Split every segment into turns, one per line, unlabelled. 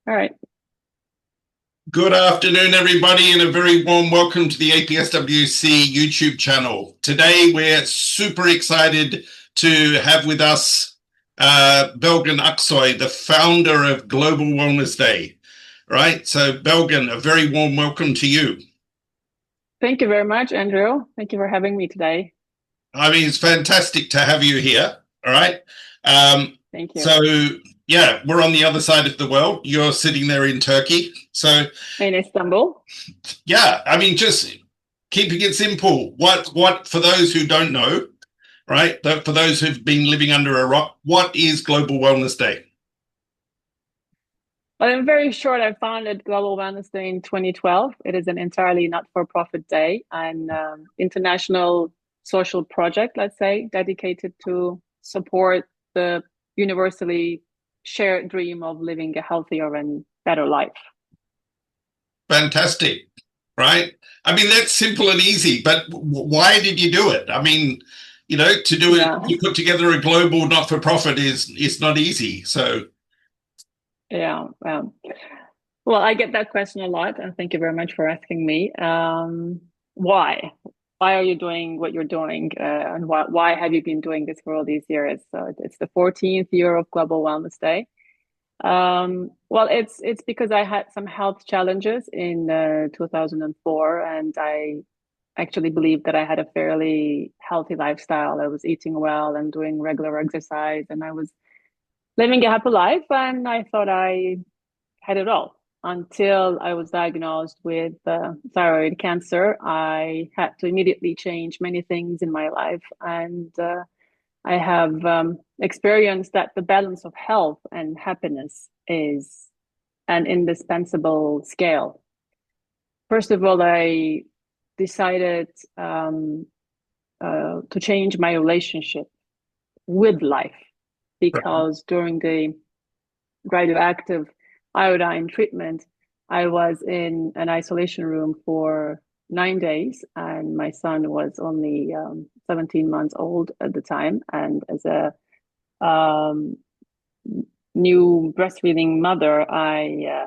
All right.
Good afternoon, everybody, and a very warm welcome to the APSWC YouTube channel. Today, we're super excited to have with us Belgin Aksoy, the founder of Global Wellness Day. Right? So, Belgin, a very warm welcome to you.
Thank you very much, Andrew. Thank you for having me today.
I mean, it's fantastic to have you here. All right. Um,
Thank you.
so, yeah, we're on the other side of the world. You're sitting there in Turkey. So,
In Istanbul.
yeah, I mean, just keeping it simple. For those who don't know, right? For those who've been living under a rock, what is Global Wellness Day?
Well, in very short, I founded Global Wellness Day in 2012. It is an entirely not-for-profit day and international social project, let's say, dedicated to support the universally shared dream of living a healthier and better life.
Fantastic, right? I mean, that's simple and easy, but why did you do it? I mean, to do it,
Yeah,
to put together a global not-for-profit is not easy. So
yeah. Well, I get that question a lot, and thank you very much for asking me. Why? Why are you doing what you're doing? And why have you been doing this for all these years? So it's the 14th year of Global Wellness Day. Well, it's because I had some health challenges in 2004, and I actually believed that I had a fairly healthy lifestyle. I was eating well and doing regular exercise, and I was living a happy life, and I thought I had it all until I was diagnosed with thyroid cancer. I had to immediately change many things in my life. And I have experienced that the balance of health and happiness is an indispensable scale. First of all, I decided to change my relationship with life because during the radioactive iodine treatment, I was in an isolation room for 9 days, and my son was only 17 months old at the time. And as a um, new breastfeeding mother, I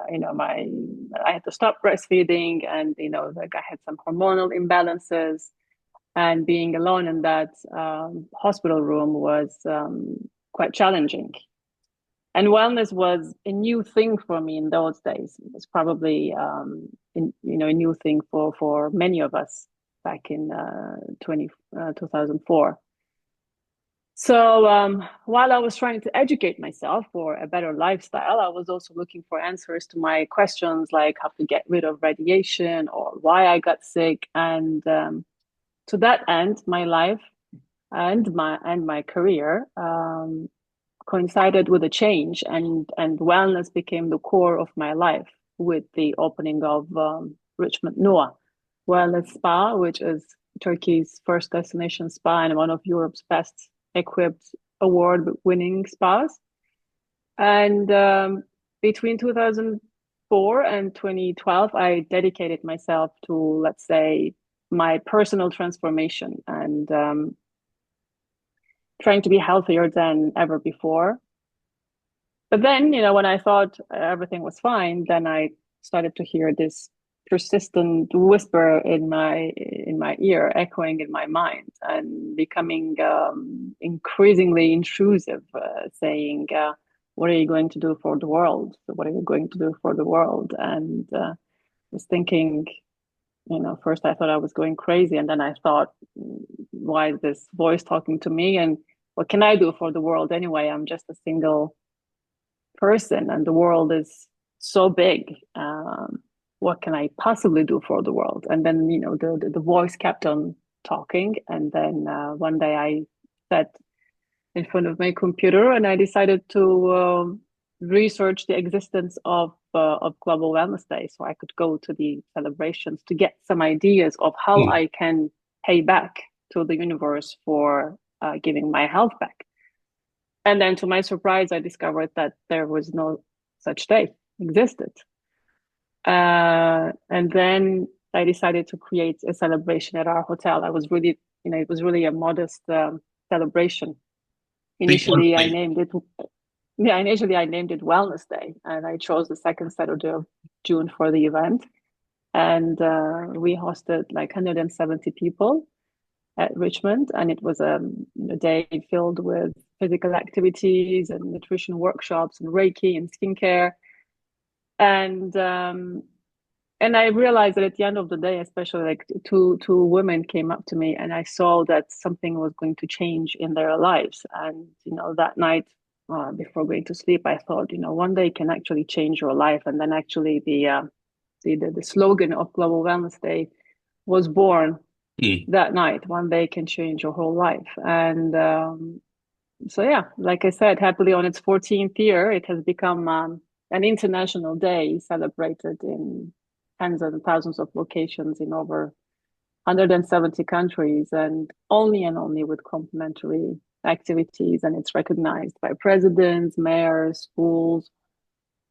had to stop breastfeeding, and like I had some hormonal imbalances, and being alone in that hospital room was quite challenging. And wellness was a new thing for me in those days. It was probably a new thing for many of us back in 2004. So while I was trying to educate myself for a better lifestyle, I was also looking for answers to my questions like how to get rid of radiation or why I got sick. And to that end, my life and my career coincided with a change, and wellness became the core of my life with the opening of Richmond Noah Wellness Spa, which is Turkey's first destination spa and one of Europe's best equipped award-winning spas. And between 2004 and 2012, I dedicated myself to, let's say, my personal transformation and trying to be healthier than ever before. But then, when I thought everything was fine, then I started to hear this persistent whisper in my ear, echoing in my mind, and becoming increasingly intrusive, saying, "What are you going to do for the world? What are you going to do for the world?" And was thinking, first I thought I was going crazy, and then I thought, "Why is this voice talking to me? And what can I do for the world anyway? I'm just a single person and the world is so big. What can I possibly do for the world?" And then the voice kept on talking, and then one day I sat in front of my computer and I decided to research the existence of Global Wellness Day, so I could go to the celebrations to get some ideas of how
hmm,
I can pay back to the universe for giving my health back. And then to my surprise, I discovered that there was no such day existed. And then I decided to create a celebration at our hotel. I was really, it was really a modest celebration.
think
Initially, I
honestly,
named it. yeah, initially I named it Wellness Day, and I chose the second Saturday of June for the event. And we hosted like 170 people at Richmond, and it was a day filled with physical activities and nutrition workshops and Reiki and skincare. And and I realized that at the end of the day, especially like two women came up to me, and I saw that something was going to change in their lives. And that night, before going to sleep, I thought, one day can actually change your life. And then actually the slogan of Global Wellness Day was born
Mm.
that night. One day can change your whole life. And so yeah, like I said, happily on its 14th year, it has become an international day celebrated in tens and thousands of locations in over 170 countries, and only with complementary activities. And it's recognized by presidents, mayors, schools,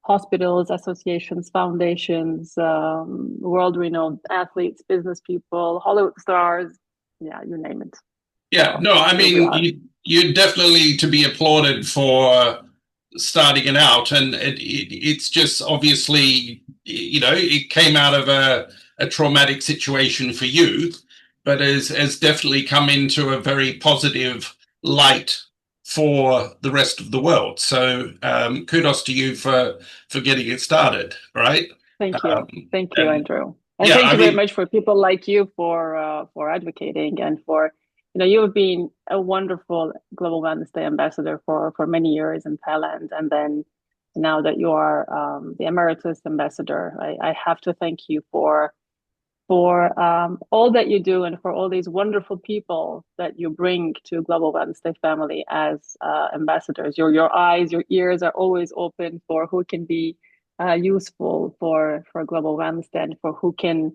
hospitals, associations, foundations, world-renowned athletes, business people, Hollywood stars. Yeah, you name it.
Yeah,
So
no, I
here we
mean,
are.
you're definitely to be applauded for starting it out, and it's just obviously, it came out of a traumatic situation for you, but has definitely come into a very positive light for the rest of the world. So, kudos to you for getting it started, right?
Thank
Um,
you. Thank you,
and
Andrew. And
yeah,
thank
I
you very
mean,
much for people like you for advocating and for you have been a wonderful Global Wellness Day ambassador for many years in Thailand, and then now that you are the emeritus ambassador, I have to thank you for all that you do and for all these wonderful people that you bring to Global Wednesday family as ambassadors. Your eyes, your ears are always open for who can be useful for Global Wednesday and for who can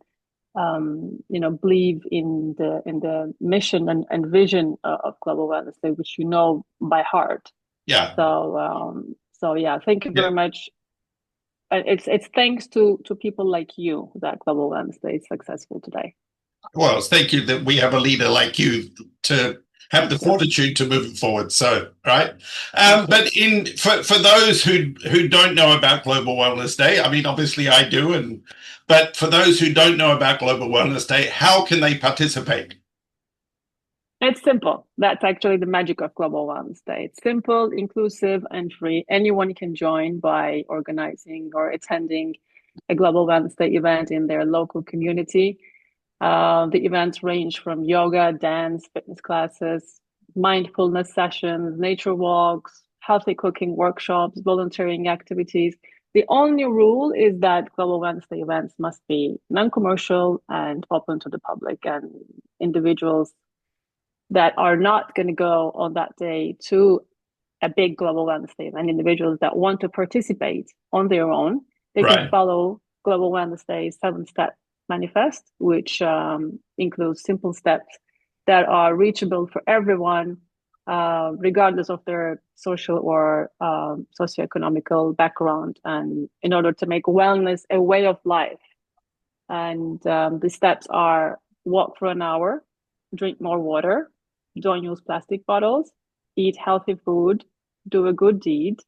believe in the mission and vision of Global Wednesday, which you know by heart.
yeah,
So yeah, thank you
yeah.
very much. It's thanks to people like you that Global Wednesday is successful today.
Well, thank you that we have a leader like you to have the
Thank you.
fortitude to move it forward. So, right.
Thank you.
But in for those who don't know about Global Wellness Day, I mean, obviously I do, and but for those who don't know about Global Wellness Day, how can they participate?
It's simple. That's actually the magic of Global Wellness Day. It's simple, inclusive, and free. Anyone can join by organizing or attending a Global Wellness Day event in their local community. The events range from yoga, dance, fitness classes, mindfulness sessions, nature walks, healthy cooking workshops, volunteering activities. The only rule is that Global Wednesday events must be non-commercial and open to the public, and individuals that are not going to go on that day to a big Global Wellness Day and individuals that want to participate on their own, they can
Right,
follow Global Wellness Day's 7-step manifest, which includes simple steps that are reachable for everyone, regardless of their social or socioeconomical background, and in order to make wellness a way of life. And the steps are: walk for an hour, drink more water, don't use plastic bottles, eat healthy food, do a good deed,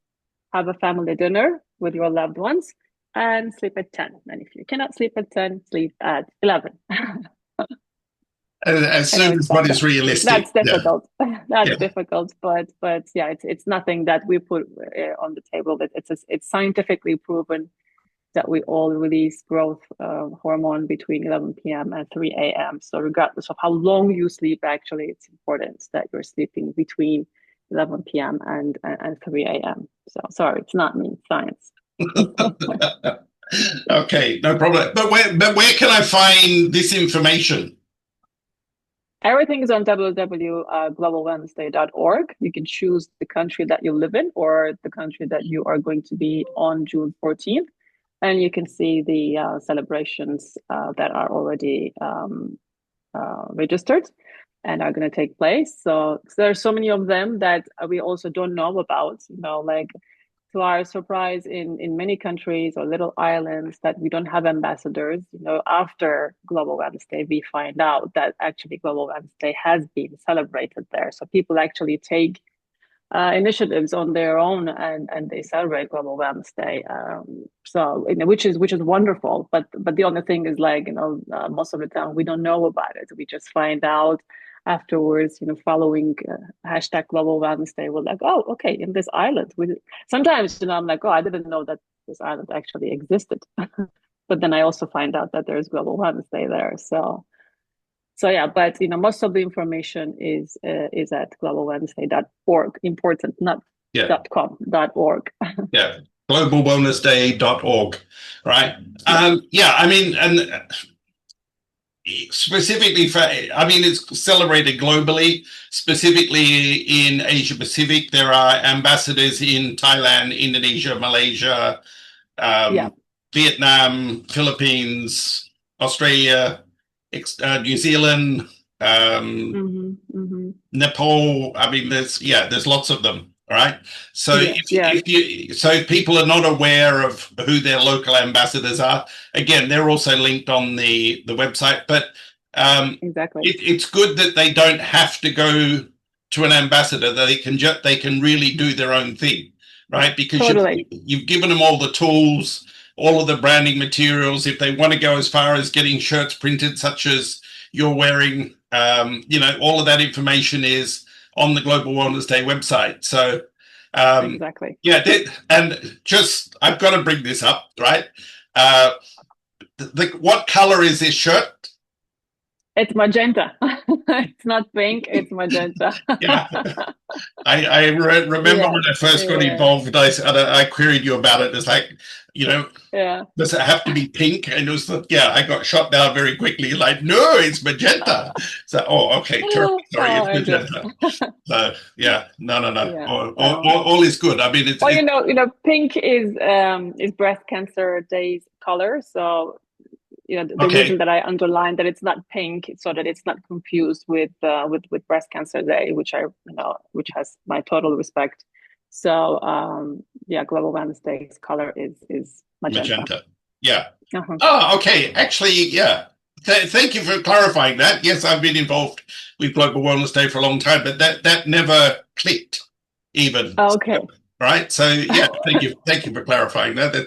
have a family dinner with your loved ones, and sleep at 10. And if you cannot sleep at 10, sleep at 11.
as
I know
soon
it's
as what is
that's
realistic. Yeah,
difficult. That's
yeah.
difficult, but yeah, it's nothing that we put on the table. That it's scientifically proven that we all release growth hormone between 11 p.m. and 3 a.m. So regardless of how long you sleep, actually, it's important that you're sleeping between 11 p.m. and 3 a.m. So sorry, it's not me, it's science.
Okay, no problem. But where can I find this information?
Everything is on www.globalwellnessday.org. You can choose the country that you live in or the country that you are going to be on June 14th. And you can see the celebrations that are already registered and are going to take place. So there are so many of them that we also don't know about, like to our surprise in many countries or little islands that we don't have ambassadors. After Global Wednesday, we find out that actually Global Wednesday has been celebrated there. So people actually take initiatives on their own, and they celebrate Global Wellness Day. So which is wonderful. But the only thing is, like, most of the time we don't know about it. We just find out afterwards. Following hashtag Global Wellness Day, we're like, oh, okay, in this island. Sometimes I'm like, oh, I didn't know that this island actually existed. But then I also find out that there's Global Wellness Day there. So yeah, but most of the information is at globalwellnessday.org. Important, not
Yeah,
.com, .org.
yeah. Globalwellnessday.org, right?
Yeah,
Yeah, I mean, and specifically for, I mean, it's celebrated globally. Specifically in Asia Pacific, there are ambassadors in Thailand, Indonesia, Malaysia,
yeah.
Vietnam, Philippines, Australia, New Zealand, um,
Mm-hmm.
Nepal. I mean, there's lots of them. All right. So
Yes, yes,
if people are not aware of who their local ambassadors are, again, they're also linked on the website. But
exactly.
it's good that they don't have to go to an ambassador; that they can really do their own thing, right? Because
Totally.
you've given them all the tools, all of the branding materials. If they want to go as far as getting shirts printed, such as you're wearing, all of that information is on the Global Wellness Day website. So, um,
Exactly.
yeah, and just I've got to bring this up, right? Uh, what color is this shirt?
It's magenta. It's not pink, it's magenta.
Yeah, remember
Yes,
when I first got
yeah,
involved, I queried you about it. It's like, you know,
yeah.
does it have to be pink? And it was yeah, I got shot down very quickly. Like, no, it's magenta. So, oh, okay, terrible. Sorry,
Oh,
it's
I just,
magenta. So, yeah, no.
yeah.
All is good. I mean,
Well, pink is breast cancer day's color. So, the reason
okay.
that I underlined that it's not pink, so that it's not confused with breast cancer day, which has my total respect. So, yeah, Global Wellness Day's color is magenta.
Magenta. Yeah.
Uh-huh.
Oh, okay. Actually, yeah. Thank you for clarifying that. Yes, I've been involved with Global Wellness Day for a long time, but that never clicked even.
Okay,
Right. So yeah, thank you for clarifying that.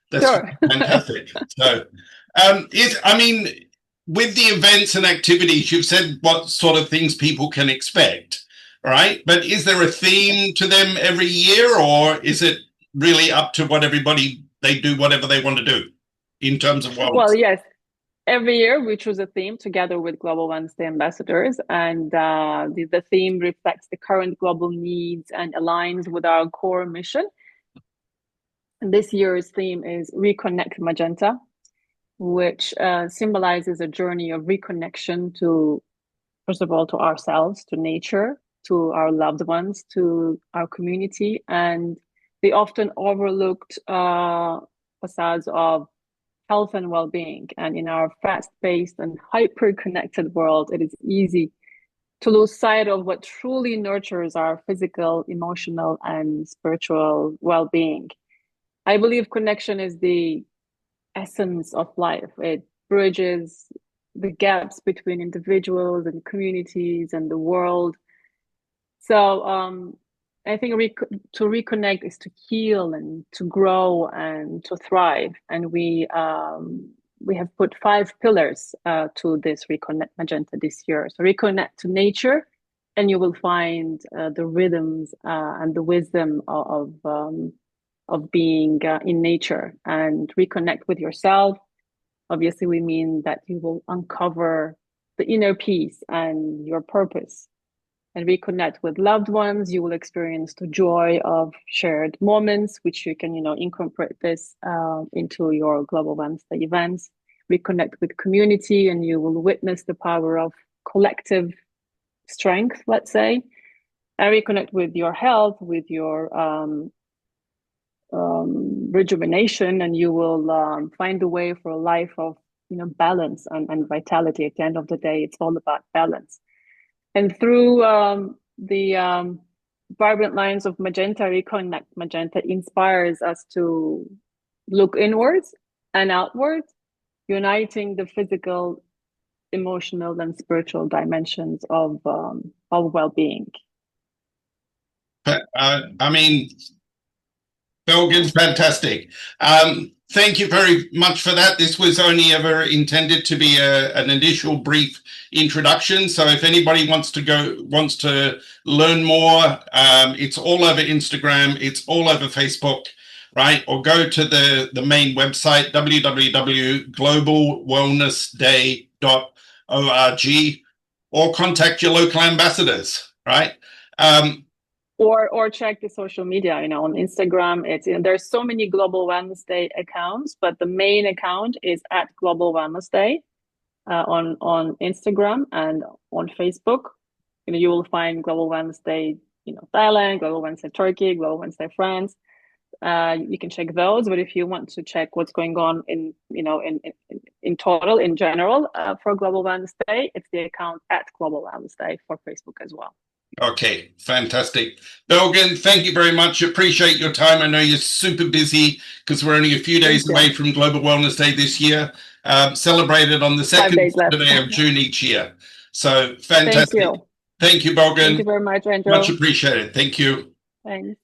That's
sure.
fantastic. So, I mean, with the events and activities, you've said what sort of things people can expect, right? But is there a theme to them every year, or is it really up to what everybody they do whatever they want to do in terms of
Well,
wellness?
yes. Every year, we choose a theme together with Global Wednesday ambassadors, and the theme reflects the current global needs and aligns with our core mission. And this year's theme is Reconnect Magenta, which symbolizes a journey of reconnection to, first of all, to ourselves, to nature, to our loved ones, to our community, and the often overlooked facades of health and well-being. And in our fast-paced and hyper-connected world, it is easy to lose sight of what truly nurtures our physical, emotional, and spiritual well-being. I believe connection is the essence of life. It bridges the gaps between individuals and communities and the world. So I think to reconnect is to heal and to grow and to thrive. And we have put 5 pillars to this Reconnect Magenta this year. So reconnect to nature, and you will find the rhythms and the wisdom of being in nature, and reconnect with yourself. Obviously, we mean that you will uncover the inner peace and your purpose, and reconnect with loved ones. You will experience the joy of shared moments, which you can, incorporate this into your Global Wednesday events. Reconnect with community, and you will witness the power of collective strength, let's say. And reconnect with your health, with your rejuvenation, and you will find a way for a life of balance and vitality. At the end of the day, it's all about balance. And through the vibrant lines of magenta, reconnect magenta inspires us to look inwards and outwards, uniting the physical, emotional, and spiritual dimensions of well-being.
I mean, Belgin, fantastic. Thank you very much for that. This was only ever intended to be an initial brief introduction. So if anybody wants to learn more, it's all over Instagram, it's all over Facebook, right? Or go to the main website, www.globalwellnessday.org, or contact your local ambassadors, right? Um,
Or check the social media, on Instagram. There's so many Global Wellness Day accounts, but the main account is at Global Wellness Day on Instagram and on Facebook. You will find Global Wellness Day, Thailand, Global Wellness Day Turkey, Global Wellness Day France. You can check those, but if you want to check what's going on in total, in general, for Global Wellness Day, it's the account at Global Wellness Day for Facebook as well.
Okay, fantastic. Belgin, thank you very much. Appreciate your time. I know you're super busy because we're only a few days away from Global Wellness Day this year, celebrated on the
5
second
days left.
Saturday of June each year. So
Thank
fantastic.
you.
Thank you,
Thank you
Belgin.
very much,
Much
Andrew.
appreciated. Thank you.
Thanks.